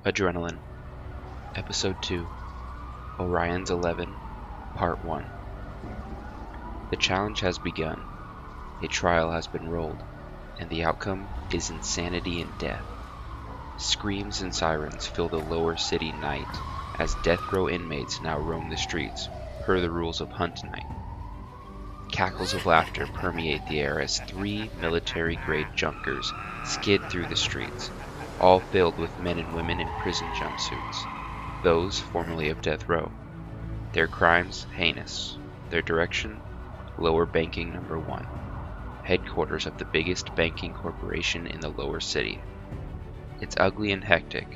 Adrenaline, Episode 2, Orion's 11, Part 1. The challenge has begun, a trial has been rolled, and the outcome is insanity and death. Screams and sirens fill the lower city night as death row inmates now roam the streets, per the rules of Hunt Night. Cackles of laughter permeate the air as 3 military-grade junkers skid through the streets, all filled with men and women in prison jumpsuits, those formerly of death row. Their crimes heinous, their direction Lower Banking Number 1, headquarters of the biggest banking corporation in the lower city. It's ugly and hectic,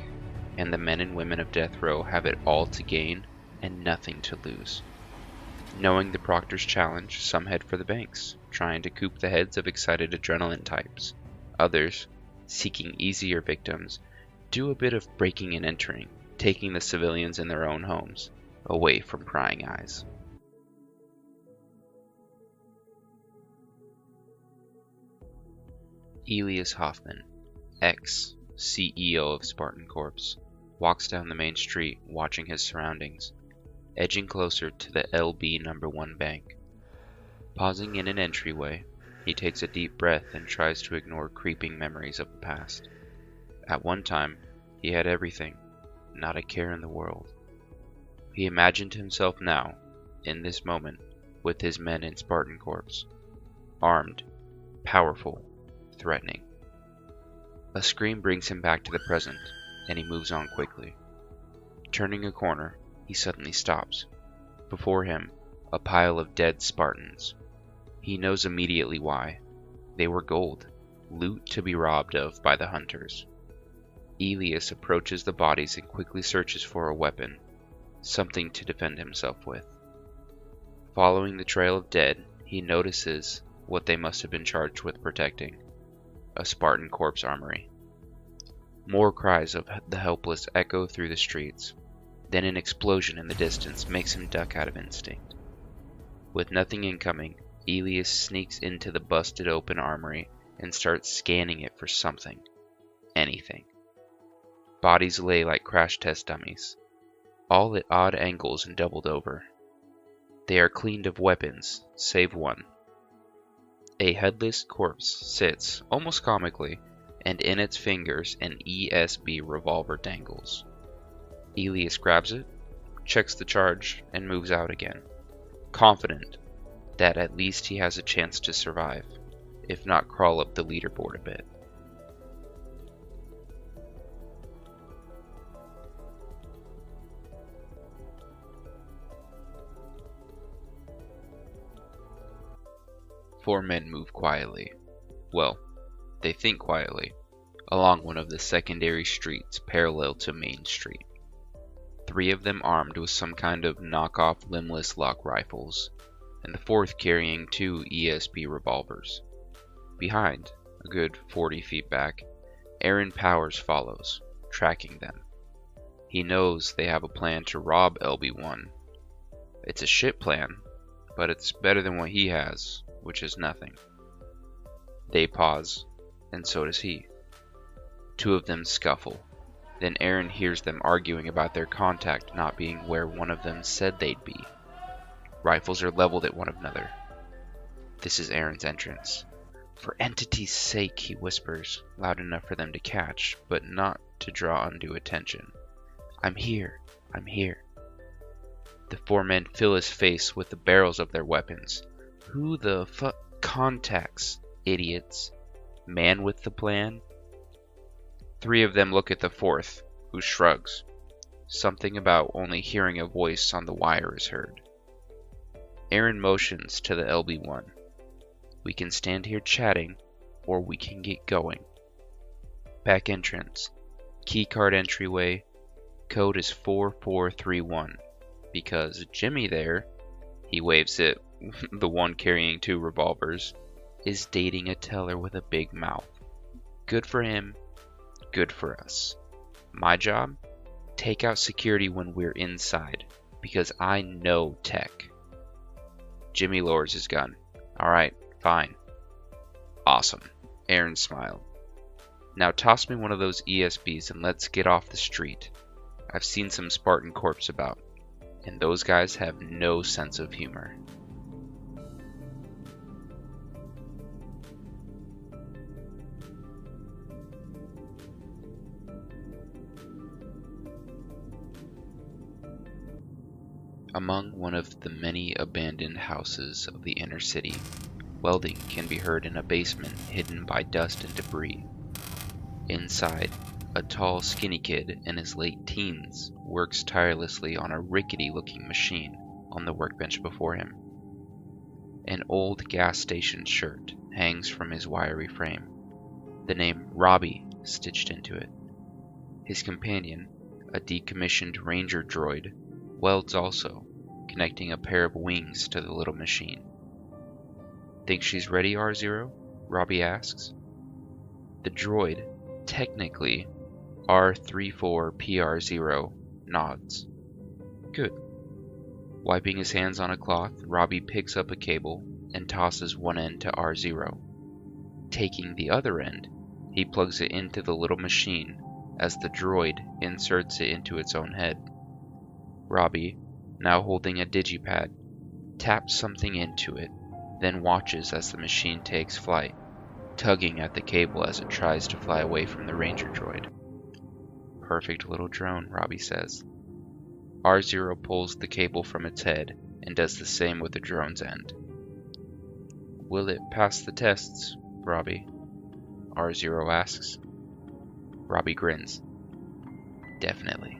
and the men and women of death row have it all to gain and nothing to lose. Knowing the Proctor's challenge, some head for the banks, trying to coop the heads of excited adrenaline types. Others, seeking easier victims, do a bit of breaking and entering, taking the civilians in their own homes, away from prying eyes. Elias Hoffman, ex-CEO of Spartan Corps, walks down the main street watching his surroundings, edging closer to the LB Number 1 bank. Pausing in an entryway, he takes a deep breath and tries to ignore creeping memories of the past. At one time, he had everything, not a care in the world. He imagined himself now, in this moment, with his men in Spartan Corps, armed, powerful, threatening. A scream brings him back to the present, and he moves on quickly. Turning a corner, he suddenly stops. Before him, a pile of dead Spartans. He knows immediately why. They were gold, loot to be robbed of by the hunters. Elias approaches the bodies and quickly searches for a weapon, something to defend himself with. Following the trail of dead, he notices what they must have been charged with protecting: a Spartan corpse armory. More cries of the helpless echo through the streets. Then an explosion in the distance makes him duck out of instinct. With nothing incoming, Elias sneaks into the busted open armory and starts scanning it for something. Anything. Bodies lay like crash test dummies, all at odd angles and doubled over. They are cleaned of weapons, save one. A headless corpse sits, almost comically, and in its fingers an ESB revolver dangles. Elias grabs it, checks the charge, and moves out again, confident that at least he has a chance to survive, if not crawl up the leaderboard a bit. Four men move quietly. Well, they think quietly, along one of the secondary streets parallel to Main Street. 3 of them armed with some kind of knockoff limbless lock rifles, and the 4th carrying 2 ESB revolvers. Behind, a good 40 feet back, Aaron Powers follows, tracking them. He knows they have a plan to rob LB1. It's a shit plan, but it's better than what he has, which is nothing. They pause, and so does he. 2 of them scuffle. Then Aaron hears them arguing about their contact not being where one of them said they'd be. Rifles are leveled at one another. This is Aaron's entrance. "For entity's sake," he whispers, loud enough for them to catch, but not to draw undue attention. "I'm here. I'm here." The 4 men fill his face with the barrels of their weapons. Who the contacts, idiots? Man with the plan? 3 of them look at the 4th, who shrugs. Something about only hearing a voice on the wire is heard. Aaron motions to the LB1. "We can stand here chatting, or we can get going." Back entrance. Keycard entryway. Code is 4431. Because Jimmy there, he waves it, the one carrying 2 revolvers, is dating a teller with a big mouth. Good for him. Good for us. My job? Take out security when we're inside, because I know tech. Jimmy lowers his gun. "Alright, fine." "Awesome." Aaron smiled. Now toss me one of those ESPs and let's get off the street. I've seen some Spartan corps about, and those guys have no sense of humor. Among one of the many abandoned houses of the inner city, welding can be heard in a basement hidden by dust and debris. Inside, a tall, skinny kid in his late teens works tirelessly on a rickety-looking machine on the workbench before him. An old gas station shirt hangs from his wiry frame, the name Robbie stitched into it. His companion, a decommissioned ranger droid, welds also, connecting a pair of wings to the little machine. Think she's ready, R0? Robbie asks. The droid, technically R34PR0, nods. Good. Wiping his hands on a cloth, Robbie picks up a cable and tosses one end to R0. Taking the other end, he plugs it into the little machine as the droid inserts it into its own head. Robbie, now holding a digipad, taps something into it, then watches as the machine takes flight, tugging at the cable as it tries to fly away from the ranger droid. Perfect little drone, Robbie says. R0 pulls the cable from its head and does the same with the drone's end. Will it pass the tests, Robbie? R0 asks. Robbie grins. Definitely.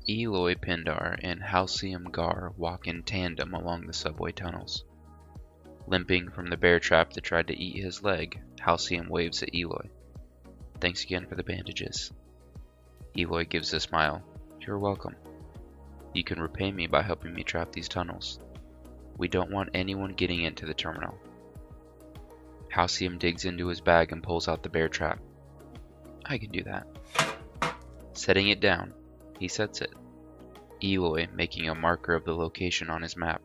Eloy Pindar and Halcyon Gar walk in tandem along the subway tunnels. Limping from the bear trap that tried to eat his leg, Halcyon waves at Eloy. Thanks again for the bandages. Eloy gives a smile. You're welcome. You can repay me by helping me trap these tunnels. We don't want anyone getting into the terminal. Halcyon digs into his bag and pulls out the bear trap. I can do that. Setting it down, he sets it, Eloy making a marker of the location on his map.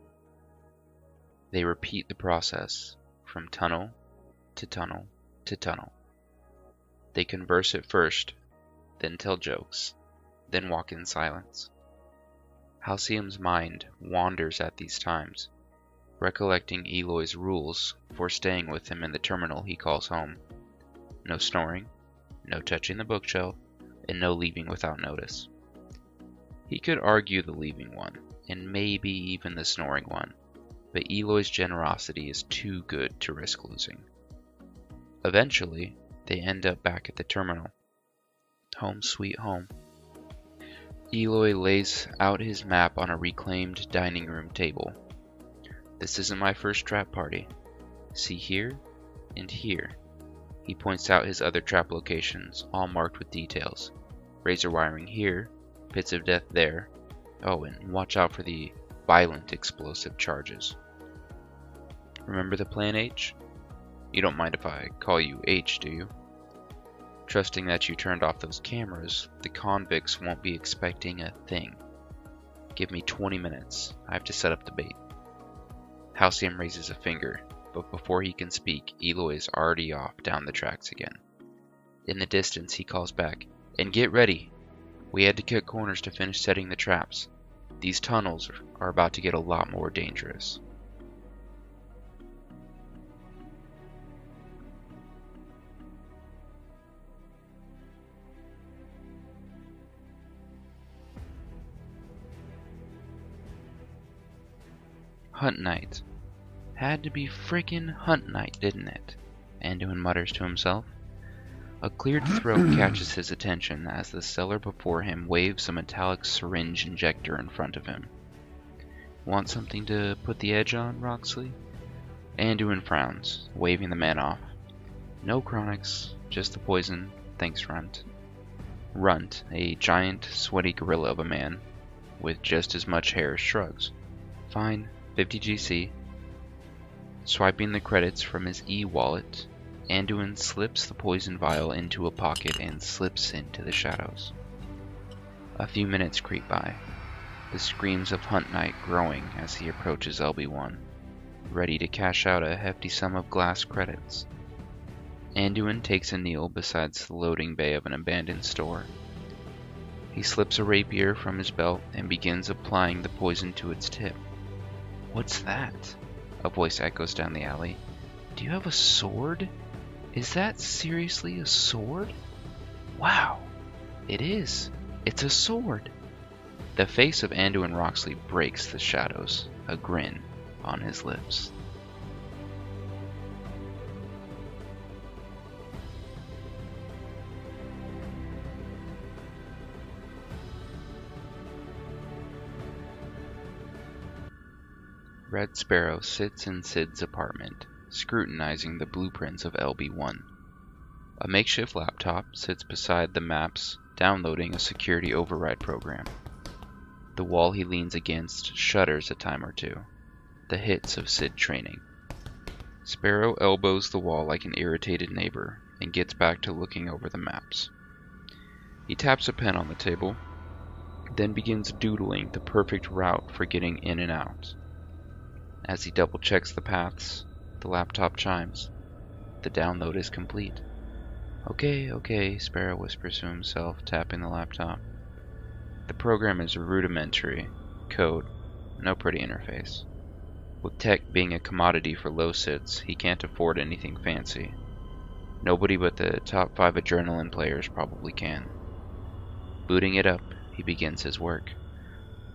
They repeat the process, from tunnel to tunnel to tunnel. They converse at first, then tell jokes, then walk in silence. Halcyon's mind wanders at these times, recollecting Eloy's rules for staying with him in the terminal he calls home. No snoring, no touching the bookshelf, and no leaving without notice. He could argue the leaving one, and maybe even the snoring one, but Eloy's generosity is too good to risk losing. Eventually, they end up back at the terminal. Home sweet home. Eloy lays out his map on a reclaimed dining room table. This isn't my first trap party. See here and here. He points out his other trap locations, all marked with details. Razor wiring here, pits of death there. Oh, and watch out for the violent explosive charges. Remember the plan H? You don't mind if I call you H, do you? Trusting that you turned off those cameras, the convicts won't be expecting a thing. Give me 20 minutes. I have to set up the bait. Halcyon raises a finger, but before he can speak, Eloy is already off down the tracks again. In the distance, he calls back, and get ready! We had to cut corners to finish setting the traps. These tunnels are about to get a lot more dangerous. Hunt night. Had to be frickin' hunt night, didn't it? Anduin mutters to himself. A cleared throat catches his attention as the cellar before him waves a metallic syringe injector in front of him. Want something to put the edge on, Roxley? Anduin frowns, waving the man off. No chronics, just the poison, thanks, Runt. Runt, a giant, sweaty gorilla of a man, with just as much hair, shrugs. Fine, 50 GC. Swiping the credits from his e-wallet, Anduin slips the poison vial into a pocket and slips into the shadows. A few minutes creep by, the screams of Hunt Knight growing as he approaches LB1, ready to cash out a hefty sum of glass credits. Anduin takes a kneel beside the loading bay of an abandoned store. He slips a rapier from his belt and begins applying the poison to its tip. "What's that?" a voice echoes down the alley. "Do you have a sword? Is that seriously a sword?" "Wow, it is. It's a sword." The face of Anduin Roxley breaks the shadows, a grin on his lips. Red Sparrow sits in Sid's apartment, scrutinizing the blueprints of LB1. A makeshift laptop sits beside the maps, downloading a security override program. The wall he leans against shudders a time or two, the hits of Sid training. Sparrow elbows the wall like an irritated neighbor and gets back to looking over the maps. He taps a pen on the table, then begins doodling the perfect route for getting in and out. As he double-checks the paths, the laptop chimes. The download is complete. Okay, Sparrow whispers to himself, tapping the laptop. The program is rudimentary, code, no pretty interface. With tech being a commodity for low Sids, he can't afford anything fancy. Nobody but the top 5 adrenaline players probably can. Booting it up, he begins his work.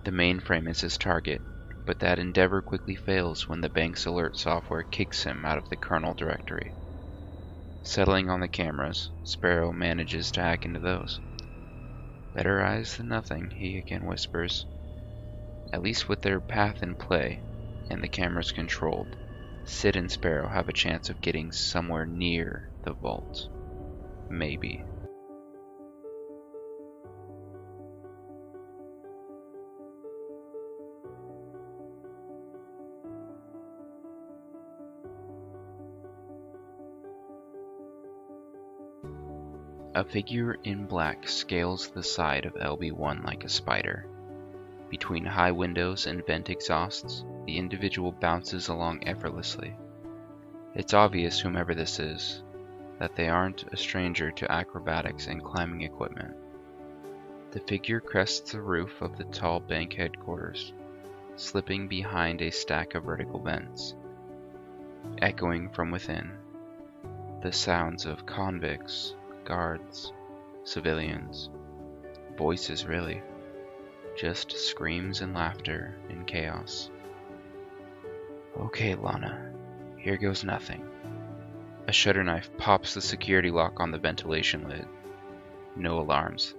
The mainframe is his target, but that endeavor quickly fails when the bank's alert software kicks him out of the kernel directory. Settling on the cameras, Sparrow manages to hack into those. "Better eyes than nothing," he again whispers. At least with their path in play, and the cameras controlled, Sid and Sparrow have a chance of getting somewhere near the vault. Maybe. A figure in black scales the side of LB1 like a spider. Between high windows and vent exhausts, the individual bounces along effortlessly. It's obvious, whomever this is, that they aren't a stranger to acrobatics and climbing equipment. The figure crests the roof of the tall bank headquarters, slipping behind a stack of vertical vents. Echoing from within, the sounds of convicts, guards, civilians, voices really, just screams and laughter and chaos. "Okay, Lana, here goes nothing." A shutter knife pops the security lock on the ventilation lid. No alarms.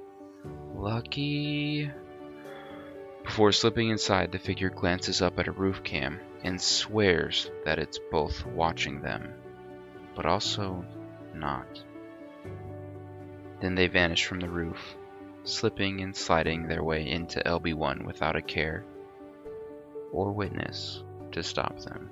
Lucky. Before slipping inside, the figure glances up at a roof cam and swears that it's both watching them, but also not. Then they vanish from the roof, slipping and sliding their way into LB1 without a care or witness to stop them.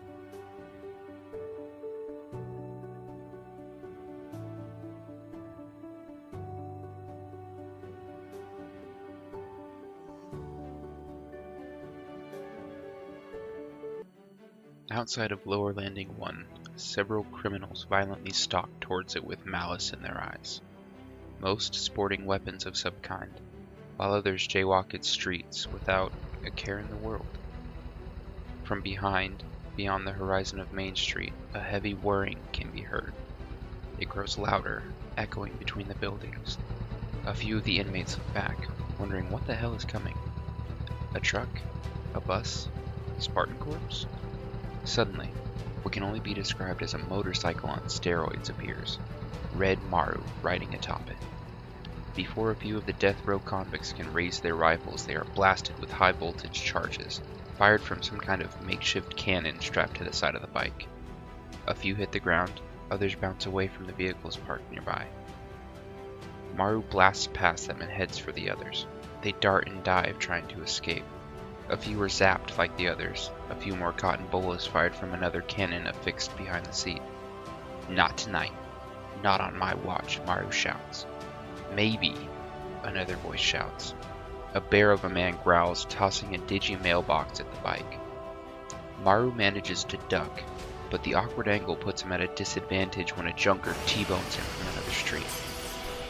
Outside of Lower Landing 1, several criminals violently stalk towards it with malice in their eyes, most sporting weapons of some kind, while others jaywalk its streets without a care in the world. From behind, beyond the horizon of Main Street, a heavy whirring can be heard. It grows louder, echoing between the buildings. A few of the inmates look back, wondering what the hell is coming. A truck? A bus? Spartan Corps? Suddenly, what can only be described as a motorcycle on steroids appears, Red Maru riding atop it. Before a few of the death row convicts can raise their rifles, they are blasted with high-voltage charges, fired from some kind of makeshift cannon strapped to the side of the bike. A few hit the ground, others bounce away from the vehicles parked nearby. Maru blasts past them and heads for the others. They dart and dive, trying to escape. A few were zapped like the others. A few more cotton bullets fired from another cannon affixed behind the seat. Not tonight. Not on my watch, Maru shouts. Maybe, another voice shouts. A bear of a man growls, tossing a digi mailbox at the bike. Maru manages to duck, but the awkward angle puts him at a disadvantage when a junker T-bones him from another street.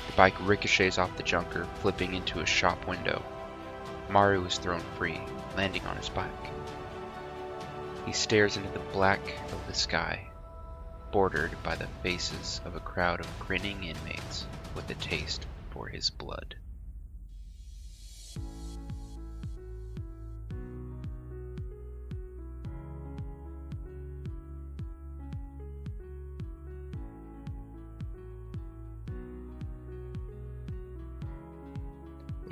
The bike ricochets off the junker, flipping into a shop window. Maru is thrown free, landing on his bike. He stares into the black of the sky, bordered by the faces of a crowd of grinning inmates with a taste for his blood.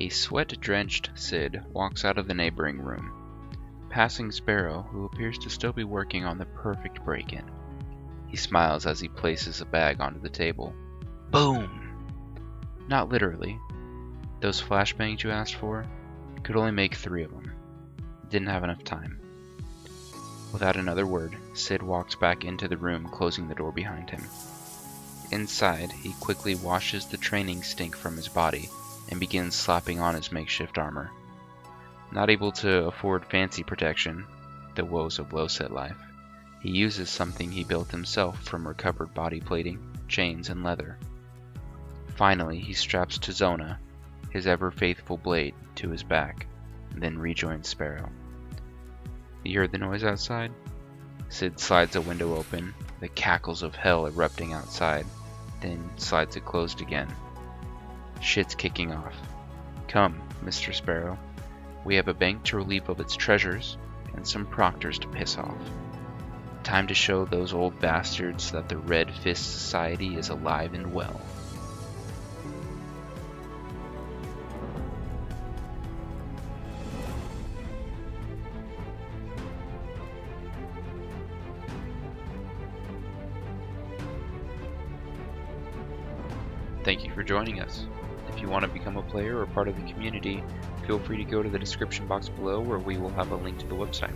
A sweat-drenched Sid walks out of the neighboring room, passing Sparrow, who appears to still be working on the perfect break-in. He smiles as he places a bag onto the table. Boom! Not literally. Those flashbangs you asked for? Could only make 3 of them. Didn't have enough time. Without another word, Sid walks back into the room, closing the door behind him. Inside, he quickly washes the training stink from his body and begins slapping on his makeshift armor. Not able to afford fancy protection, the woes of low-set life, he uses something he built himself from recovered body plating, chains, and leather. Finally, he straps Tizona, his ever-faithful blade, to his back, and then rejoins Sparrow. You heard the noise outside? Sid slides a window open, the cackles of hell erupting outside, then slides it closed again. Shit's kicking off. Come, Mr. Sparrow. We have a bank to relieve of its treasures, and some proctors to piss off. Time to show those old bastards that the Red Fist Society is alive and well. Thank you for joining us. If you want to become a player or part of the community, feel free to go to the description box below where we will have a link to the website.